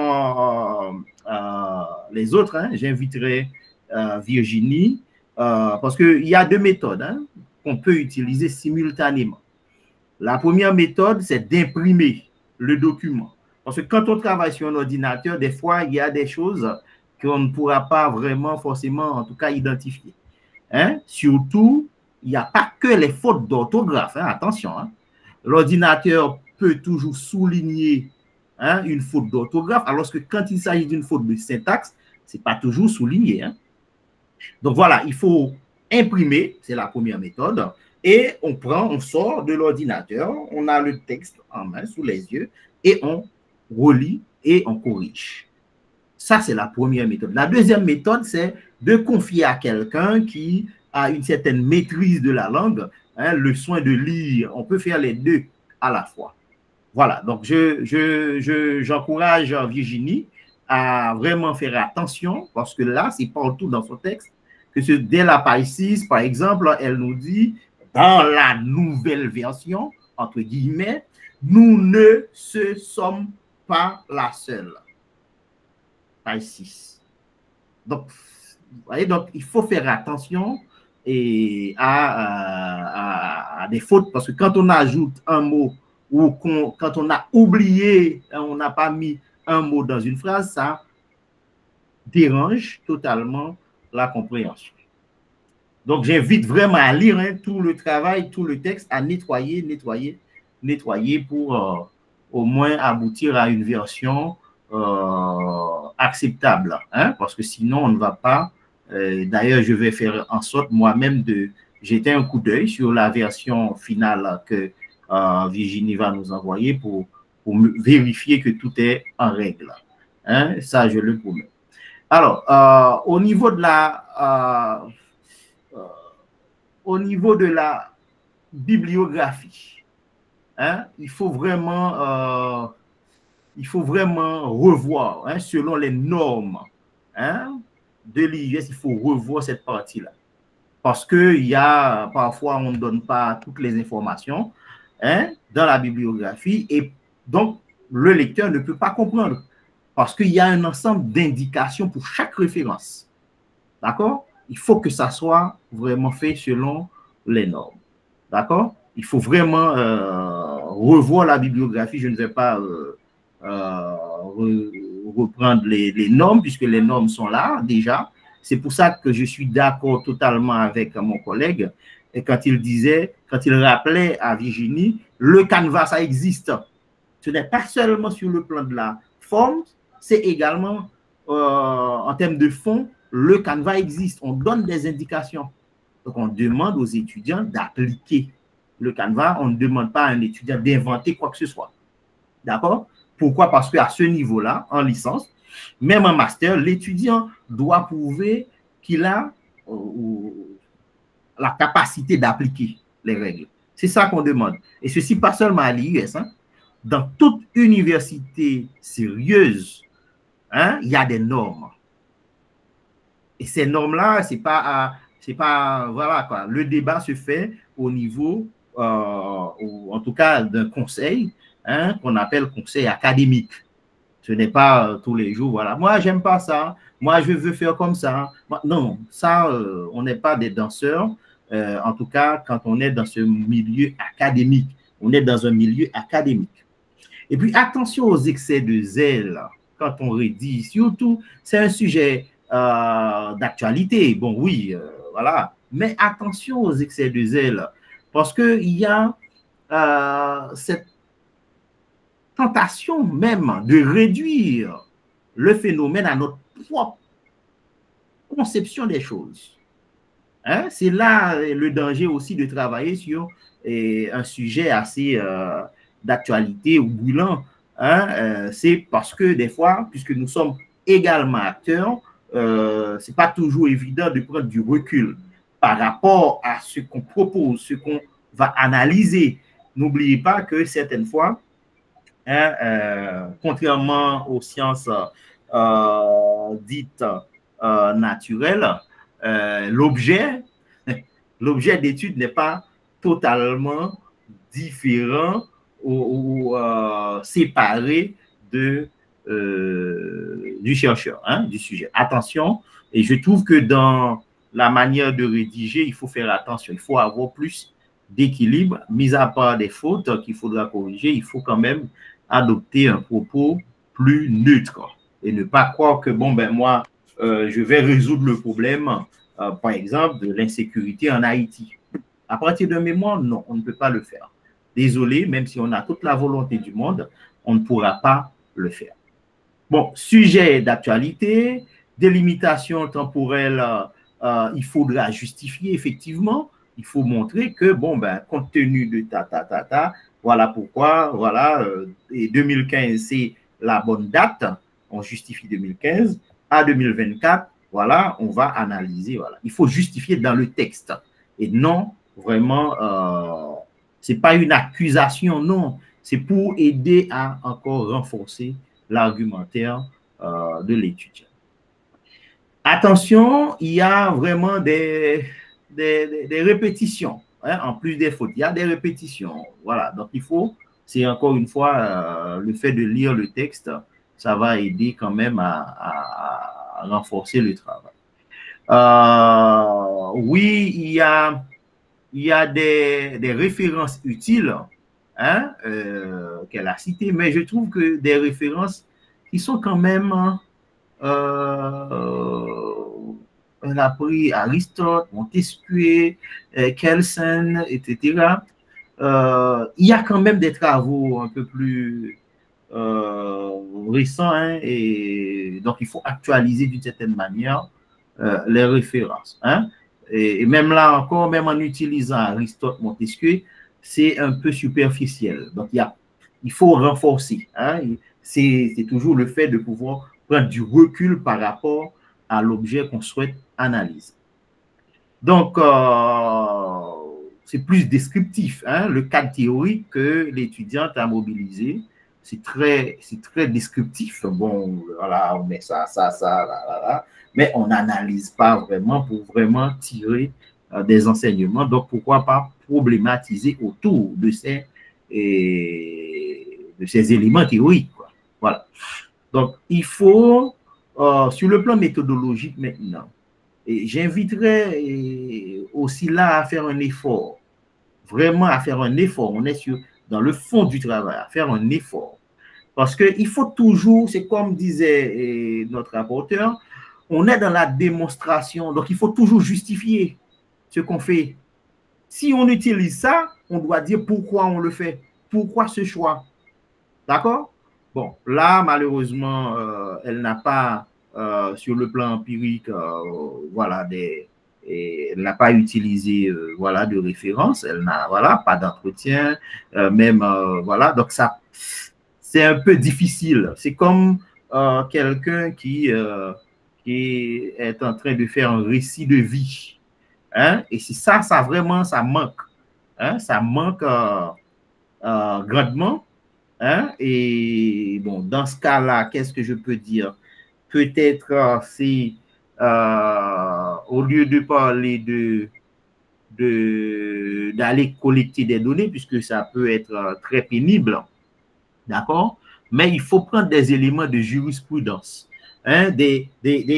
les autres, j'inviterai Virginie, parce qu'il y a deux méthodes qu'on peut utiliser simultanément. La première méthode, c'est d'imprimer le document. Parce que quand on travaille sur un ordinateur, des fois, il y a des choses qu'on ne pourra pas vraiment forcément, en tout cas, identifier. Hein? Surtout, il n'y a pas que les fautes d'orthographe, hein? Attention. Hein? L'ordinateur peut toujours souligner, hein, une faute d'orthographe, alors que quand il s'agit d'une faute de syntaxe, ce n'est pas toujours souligné. Hein? Donc voilà, il faut imprimer, c'est la première méthode, et on sort de l'ordinateur, on a le texte en main, sous les yeux, et on relit et on corrige. Ça, c'est la première méthode. La deuxième méthode, c'est de confier à quelqu'un qui a une certaine maîtrise de la langue, hein, le soin de lire. On peut faire les deux à la fois. Voilà, donc j'encourage Virginie à vraiment faire attention, parce que là, c'est partout dans son texte, que dès la page 6, par exemple, elle nous dit, dans la nouvelle version, entre guillemets, nous ne sommes pas la seule. Page 6. Donc, vous voyez, donc, il faut faire attention à des fautes, parce que quand on ajoute un mot ou quand on a oublié, on n'a pas mis un mot dans une phrase, ça dérange totalement la compréhension. Donc, j'invite vraiment à lire, hein, tout le travail, tout le texte, à nettoyer pour au moins aboutir à une version acceptable, hein, parce que sinon, on ne va pas. D'ailleurs, je vais faire en sorte moi-même de jeter un coup d'œil sur la version finale que Virginie va nous envoyer pour vérifier que tout est en règle. Hein, ça, je le promets. Alors, au niveau de la bibliographie, hein, il faut vraiment revoir, hein, selon les normes, hein, de l'IUS, il faut revoir cette partie-là. Parce qu'il y a parfois, on ne donne pas toutes les informations, hein, dans la bibliographie, et donc le lecteur ne peut pas comprendre. Parce qu'il y a un ensemble d'indications pour chaque référence. D'accord? Il faut que ça soit vraiment fait selon les normes. D'accord? Il faut vraiment revoir la bibliographie. Je ne vais pas reprendre les normes, puisque les normes sont là déjà. C'est pour ça que je suis d'accord totalement avec mon collègue. Et quand il rappelait à Virginie, le canevas, ça existe. Ce n'est pas seulement sur le plan de la forme, c'est également en termes de fond, le canevas existe. On donne des indications. Donc, on demande aux étudiants d'appliquer le canevas. On ne demande pas à un étudiant d'inventer quoi que ce soit. D'accord? Pourquoi? Parce qu'à ce niveau-là, en licence, même en master, l'étudiant doit prouver qu'il a la capacité d'appliquer les règles. C'est ça qu'on demande. Et ceci pas seulement à l'IUS. Hein? Dans toute université sérieuse, hein, il y a des normes. Et ces normes-là, c'est pas, voilà quoi. Le débat se fait au niveau, en tout cas, d'un conseil, hein, qu'on appelle conseil académique. Ce n'est pas tous les jours, voilà. Moi, j'aime pas ça. Moi, je veux faire comme ça. Non, ça, on n'est pas des danseurs. En tout cas, quand on est dans ce milieu académique, on est dans un milieu académique. Et puis, attention aux excès de zèle quand on rédige. Surtout, c'est un sujet d'actualité. Bon, oui, voilà. Mais attention aux excès de zèle, parce qu'il y a cette tentation même de réduire le phénomène à notre propre conception des choses. Hein? C'est là le danger aussi de travailler sur un sujet assez d'actualité ou brûlant. Hein? C'est parce que des fois, puisque nous sommes également acteurs, ce n'est pas toujours évident de prendre du recul par rapport à ce qu'on propose, ce qu'on va analyser. N'oubliez pas que certaines fois, hein, contrairement aux sciences dites naturelles, l'objet d'étude n'est pas totalement différent ou séparé du chercheur, hein, du sujet. Attention, et je trouve que dans la manière de rédiger, il faut faire attention, il faut avoir plus d'équilibre, mis à part des fautes qu'il faudra corriger, il faut quand même adopter un propos plus neutre et ne pas croire que, bon, ben moi, je vais résoudre le problème, par exemple, de l'insécurité en Haïti. À partir de mémoire, non, on ne peut pas le faire. Désolé, même si on a toute la volonté du monde, on ne pourra pas le faire. Bon, sujet d'actualité, délimitation temporelle, il faudra justifier effectivement, il faut montrer que, bon, ben, compte tenu de voilà pourquoi, voilà, et 2015, c'est la bonne date, on justifie 2015, à 2024, voilà, on va analyser, voilà. Il faut justifier dans le texte, et non, vraiment, c'est pas une accusation, non, c'est pour aider à encore renforcer l'argumentaire de l'étudiant. Attention, il y a vraiment des répétitions, hein, en plus des fautes, il y a des répétitions, voilà, donc il faut, c'est encore une fois, le fait de lire le texte, ça va aider quand même à renforcer le travail. Oui, il y a des références utiles, hein, qu'elle a citées, mais je trouve que des références qui sont quand même, on a pris Aristote, Montesquieu, Kelsen, etc. Il y a quand même des travaux un peu plus récents, hein, et donc il faut actualiser d'une certaine manière les références, hein. Et même là encore, même en utilisant Aristote, Montesquieu, c'est un peu superficiel. Donc, il faut renforcer, hein. C'est toujours le fait de pouvoir prendre du recul par rapport à l'objet qu'on souhaite analyser. Donc, c'est plus descriptif, hein. Le cadre théorique que l'étudiante a mobilisé, c'est très descriptif. Bon, voilà, on met ça, là. Mais on n'analyse pas vraiment pour vraiment tirer des enseignements. Donc, pourquoi pas problématiser autour de ces éléments théoriques, quoi. Voilà. Donc, il faut, sur le plan méthodologique maintenant, et j'inviterais aussi là à faire un effort, vraiment à faire un effort. On est dans le fond du travail, à faire un effort. Parce qu'il faut toujours, c'est comme disait notre rapporteur, on est dans la démonstration, donc il faut toujours justifier ce qu'on fait. Si on utilise ça, on doit dire pourquoi on le fait, pourquoi ce choix. D'accord? Bon, là, malheureusement, elle n'a pas, sur le plan empirique, voilà, elle n'a pas utilisé, voilà, de référence, elle n'a, voilà, pas d'entretien, même, voilà, donc ça, c'est un peu difficile. C'est comme quelqu'un qui est en train de faire un récit de vie, hein? Et c'est ça vraiment, ça manque, hein? Ça manque grandement, hein? Et bon, dans ce cas-là, qu'est-ce que je peux dire? Peut-être c'est au lieu de parler d'aller collecter des données, puisque ça peut être très pénible, d'accord? Mais il faut prendre des éléments de jurisprudence, hein, des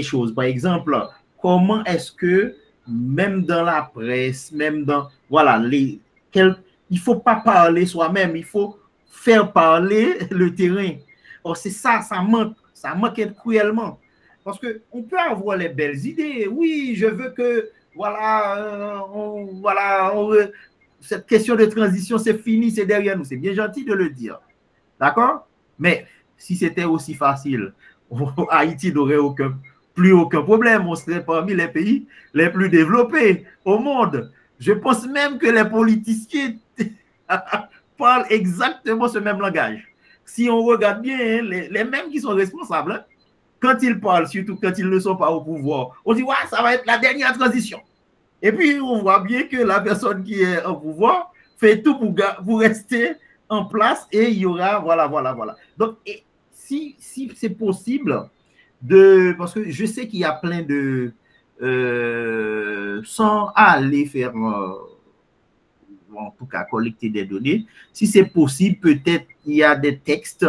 choses. Par exemple, comment est-ce que, même dans la presse, même dans, voilà, il ne faut pas parler soi-même, il faut faire parler le terrain. Or, c'est ça manque cruellement. Parce qu'on peut avoir les belles idées. Oui, je veux que, voilà, cette question de transition, c'est fini, c'est derrière nous. C'est bien gentil de le dire. D'accord? Mais si c'était aussi facile, Haïti n'aurait plus aucun problème. On serait parmi les pays les plus développés au monde. Je pense même que les politiciens parlent exactement ce même langage. Si on regarde bien, les mêmes qui sont responsables, hein, quand ils parlent, surtout quand ils ne sont pas au pouvoir, on dit, ouais, ça va être la dernière transition. Et puis, on voit bien que la personne qui est au pouvoir fait tout pour rester en place et il y aura, voilà. Donc, si c'est possible, parce que je sais qu'il y a plein de, sans aller faire, en tout cas, collecter des données, si c'est possible, peut-être il y a des textes,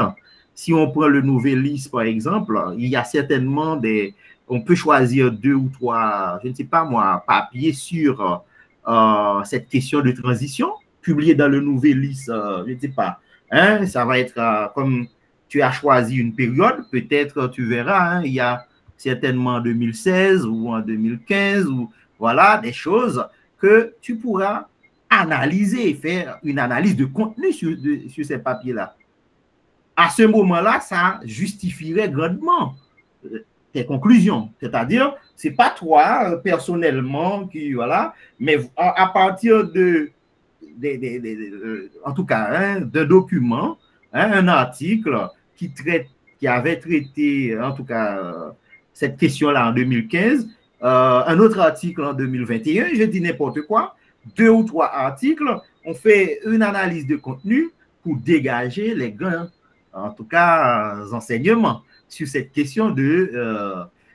si on prend le Nouvelliste, par exemple, il y a certainement on peut choisir 2 ou 3, je ne sais pas moi, papiers sur cette question de transition, publié dans le Nouvelliste, je ne sais pas, hein, ça va être comme tu as choisi une période, peut-être tu verras, hein, il y a certainement en 2016 ou en 2015, ou voilà, des choses que tu pourras analyser et faire une analyse de contenu sur ces papiers-là. À ce moment-là, ça justifierait grandement tes conclusions. C'est-à-dire, ce n'est pas toi, personnellement, qui, voilà, mais à partir en tout cas, hein, d'un document, hein, un article qui avait traité, en tout cas, cette question-là en 2015, un autre article en 2021, je dis n'importe quoi, 2 ou 3 articles, on fait une analyse de contenu pour dégager les gains, en tout cas, enseignements sur cette question de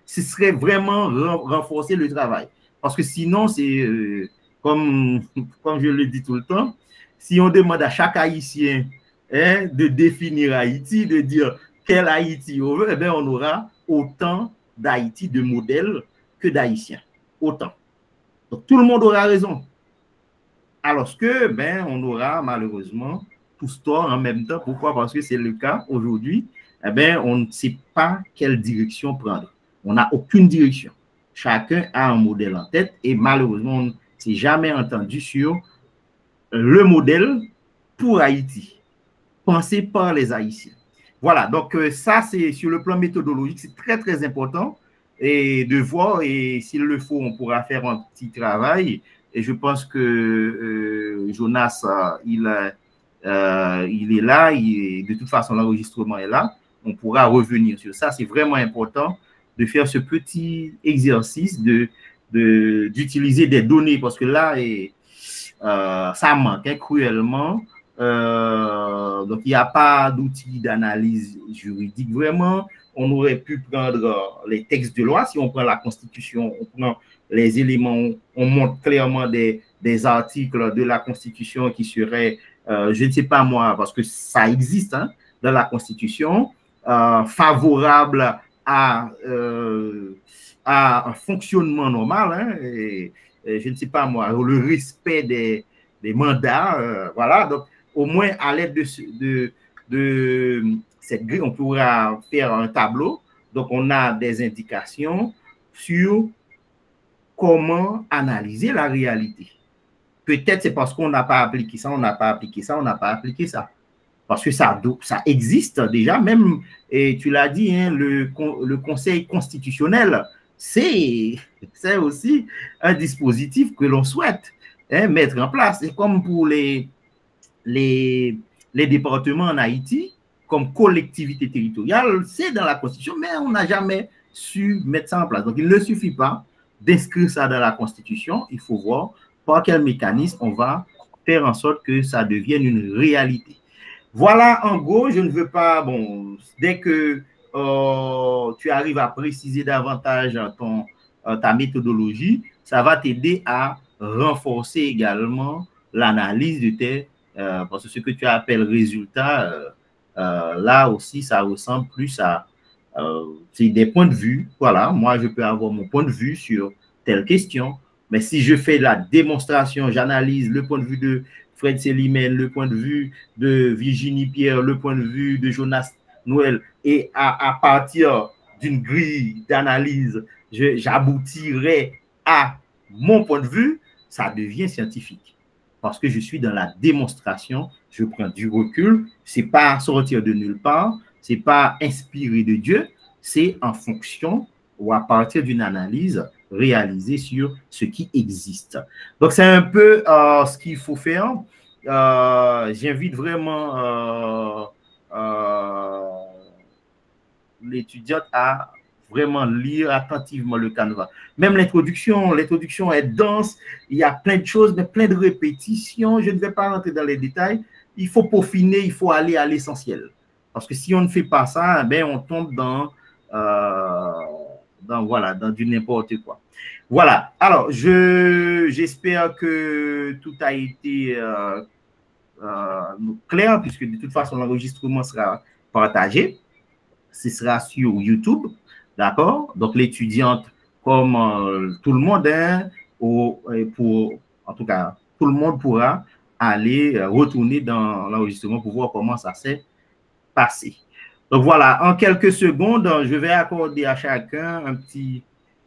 ce serait vraiment renforcer le travail. Parce que sinon, c'est comme je le dis tout le temps, si on demande à chaque Haïtien de définir Haïti, de dire quel Haïti on veut, eh bien, on aura autant d'Haïti de modèles que d'Haïtiens. Autant. Donc, tout le monde aura raison. Alors que, on aura malheureusement tous tort en même temps. Pourquoi? Parce que c'est le cas aujourd'hui. Eh bien, on ne sait pas quelle direction prendre. On n'a aucune direction. Chacun a un modèle en tête et malheureusement, on ne s'est jamais entendu sur le modèle pour Haïti, pensé par les Haïtiens. Voilà, donc ça, c'est sur le plan méthodologique, c'est très, très important et de voir, et s'il le faut, on pourra faire un petit travail. Et je pense que Jonas, il est là, de toute façon, l'enregistrement est là. On pourra revenir sur ça. C'est vraiment important de faire ce petit exercice d'utiliser des données parce que là, ça manque cruellement. Donc, il n'y a pas d'outils d'analyse juridique vraiment. On aurait pu prendre les textes de loi. Si on prend la Constitution, on prend les éléments, on montre clairement des articles de la Constitution qui seraient, je ne sais pas moi, parce que ça existe hein, dans la Constitution, favorable à un fonctionnement normal, hein, et je ne sais pas moi, le respect des mandats, voilà. Donc, au moins, à l'aide de cette grille, on pourra faire un tableau. Donc, on a des indications sur comment analyser la réalité. Peut-être c'est parce qu'on n'a pas appliqué ça, on n'a pas appliqué ça, on n'a pas appliqué ça. Parce que ça existe déjà, même, et tu l'as dit, hein, le Conseil constitutionnel, c'est aussi un dispositif que l'on souhaite mettre en place. Et comme pour les départements en Haïti, comme collectivité territoriale, c'est dans la Constitution, mais on n'a jamais su mettre ça en place. Donc, il ne suffit pas d'inscrire ça dans la Constitution, il faut voir par quel mécanisme on va faire en sorte que ça devienne une réalité. Voilà, en gros, je ne veux pas, bon, dès que tu arrives à préciser davantage ta méthodologie, ça va t'aider à renforcer également l'analyse de tes, parce que ce que tu appelles résultats, là aussi, ça ressemble plus à, c'est des points de vue, voilà, moi je peux avoir mon point de vue sur telle question, mais si je fais la démonstration, j'analyse le point de vue de Fred Selimène, le point de vue de Virginie Pierre, le point de vue de Jonas Noël, et à partir d'une grille d'analyse, j'aboutirai à mon point de vue, ça devient scientifique. Parce que je suis dans la démonstration, je prends du recul, c'est pas sortir de nulle part, c'est pas inspiré de Dieu, c'est en fonction ou à partir d'une analyse réalisée sur ce qui existe. Donc, c'est un peu ce qu'il faut faire. J'invite vraiment l'étudiante à vraiment lire attentivement le canevas. Même l'introduction est dense, il y a plein de choses, mais plein de répétitions. Je ne vais pas rentrer dans les détails. Il faut peaufiner, il faut aller à l'essentiel. Parce que si on ne fait pas ça, ben on tombe dans du n'importe quoi. Voilà. Alors, j'espère que tout a été clair, puisque de toute façon, l'enregistrement sera partagé. Ce sera sur YouTube. D'accord? Donc, l'étudiante, comme tout le monde, hein, en tout cas, tout le monde pourra aller retourner dans l'enregistrement pour voir comment ça s'est passé. Donc voilà, en quelques secondes, je vais accorder à chacun un petit,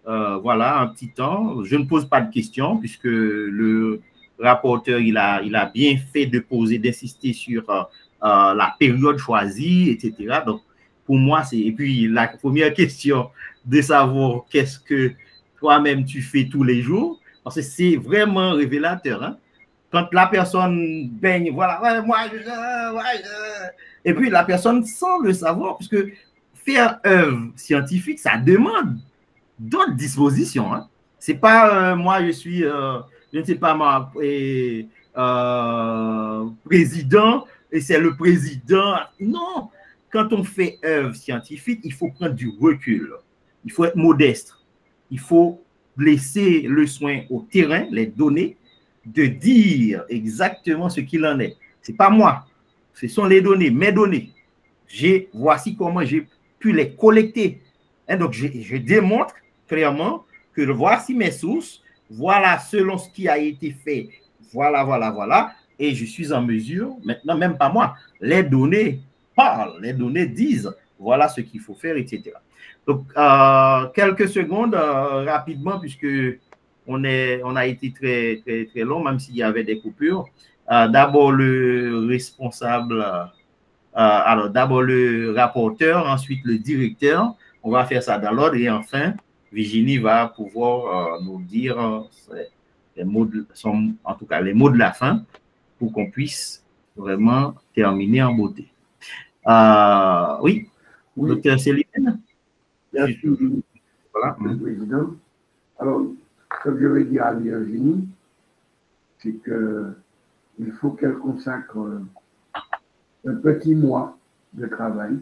voilà, un petit temps. Je ne pose pas de questions puisque le rapporteur, il a bien fait de poser, d'insister sur la période choisie, etc. Donc, pour moi, c'est... Et puis, la première question de savoir qu'est-ce que toi-même tu fais tous les jours, parce que c'est vraiment révélateur, hein? Quand la personne baigne, voilà, ouais, moi, et puis la personne sans le savoir, puisque faire œuvre scientifique, ça demande d'autres dispositions. Hein. C'est pas moi, je suis, je ne sais pas, moi, président, et c'est le président. Non, quand on fait œuvre scientifique, il faut prendre du recul. Il faut être modeste. Il faut laisser le soin au terrain, les données, de dire exactement ce qu'il en est. Ce n'est pas moi. Ce sont les données, mes données. Voici comment j'ai pu les collecter. Et donc, je démontre clairement que voici mes sources, voilà selon ce qui a été fait, voilà. Et je suis en mesure, maintenant, même pas moi, les données parlent, les données disent, voilà ce qu'il faut faire, etc. Donc, quelques secondes, rapidement, puisque on a été très long, même s'il y avait des coupures. D'abord le responsable, alors d'abord le rapporteur, ensuite le directeur. On va faire ça dans l'ordre et enfin, Virginie va pouvoir nous dire les mots en tout cas les mots de la fin pour qu'on puisse vraiment terminer en beauté. Oui, docteur Céline. Merci, voilà. Le président. Alors, ce que je vais dire à Virginie, c'est qu'il faut qu'elle consacre un petit mois de travail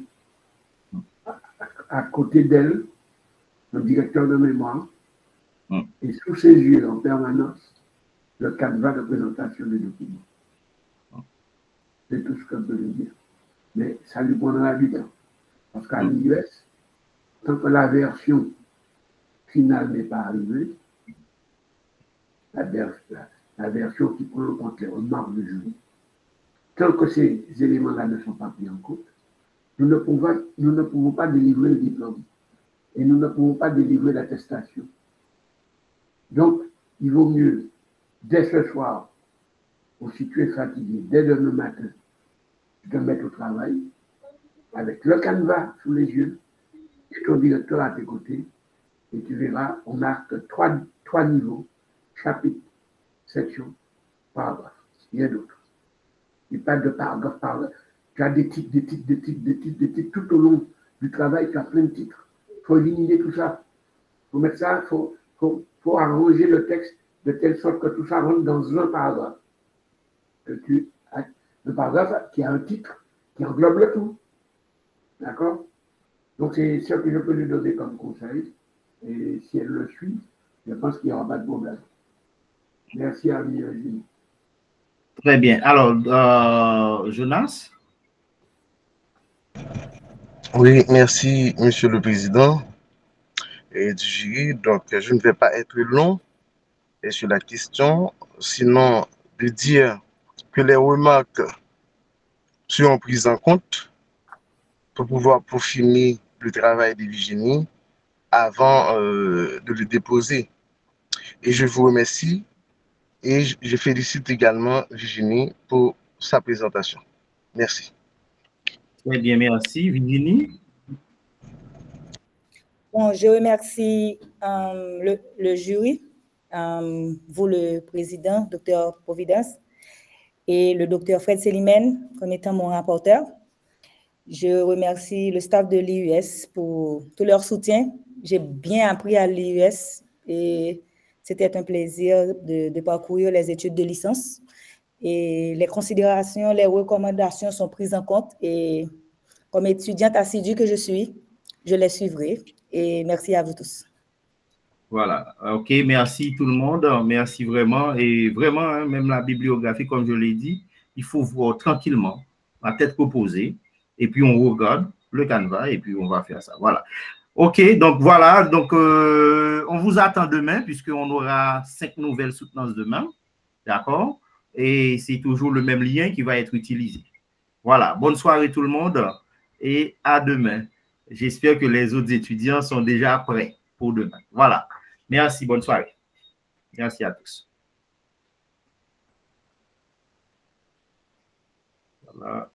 à côté d'elle, le directeur de mémoire, et sous ses yeux en permanence, le canevas de présentation des documents. C'est tout ce que je peux lui dire. Mais ça lui prendra du temps. Parce qu'à l'US, tant que la version finale n'est pas arrivée, la version qui prend en compte les remarques du jury, tant que ces éléments-là ne sont pas pris en compte, nous ne pouvons pas délivrer le diplôme et nous ne pouvons pas délivrer l'attestation. Donc, il vaut mieux, dès ce soir, si tu es fatigué, dès demain matin, te mettre au travail avec le canevas sous les yeux et ton directeur à tes côtés, et tu verras, on n'a que trois niveaux, chapitre, section, paragraphe, rien d'autre. Il n'y a pas de paragraphe. Tu as des titres tout au long du travail, tu as plein de titres. Il faut éliminer tout ça. Il faut mettre ça, il faut arranger le texte de telle sorte que tout ça rentre dans un paragraphe. Le paragraphe qui a un titre qui englobe le tout. D'accord? Donc c'est ce que je peux lui donner comme conseil. Et si elle le suit, je pense qu'il n'y aura pas de problème. Merci à Virginie. Très bien. Alors, Jonas? Oui, merci, Monsieur le Président et du jury. Donc, je ne vais pas être long sur la question, sinon de dire que les remarques seront prises en compte pour pouvoir peaufiner le travail de Virginie avant de le déposer. Et je vous remercie et je félicite également Virginie pour sa présentation. Merci. Très bien, merci. Virginie? Bon, je remercie le jury, vous le président, Dr. Providence, et le Dr. Fred Selimène comme étant mon rapporteur. Je remercie le staff de l'IUS pour tout leur soutien. J'ai bien appris à l'IUS et c'était un plaisir de parcourir les études de licence. Et les considérations, les recommandations sont prises en compte et comme étudiante assidue que je suis, je les suivrai. Et merci à vous tous. Voilà. OK, merci tout le monde. Merci vraiment. Et vraiment, hein, même la bibliographie, comme je l'ai dit, il faut voir tranquillement, la tête reposée, et puis on regarde le canevas et puis on va faire ça. Voilà. OK, donc voilà. Donc, on vous attend demain puisqu'on aura 5 nouvelles soutenances demain. D'accord? Et c'est toujours le même lien qui va être utilisé. Voilà. Bonne soirée tout le monde. et à demain. J'espère que les autres étudiants sont déjà prêts pour demain. Voilà. Merci, bonne soirée. Merci à tous. Voilà.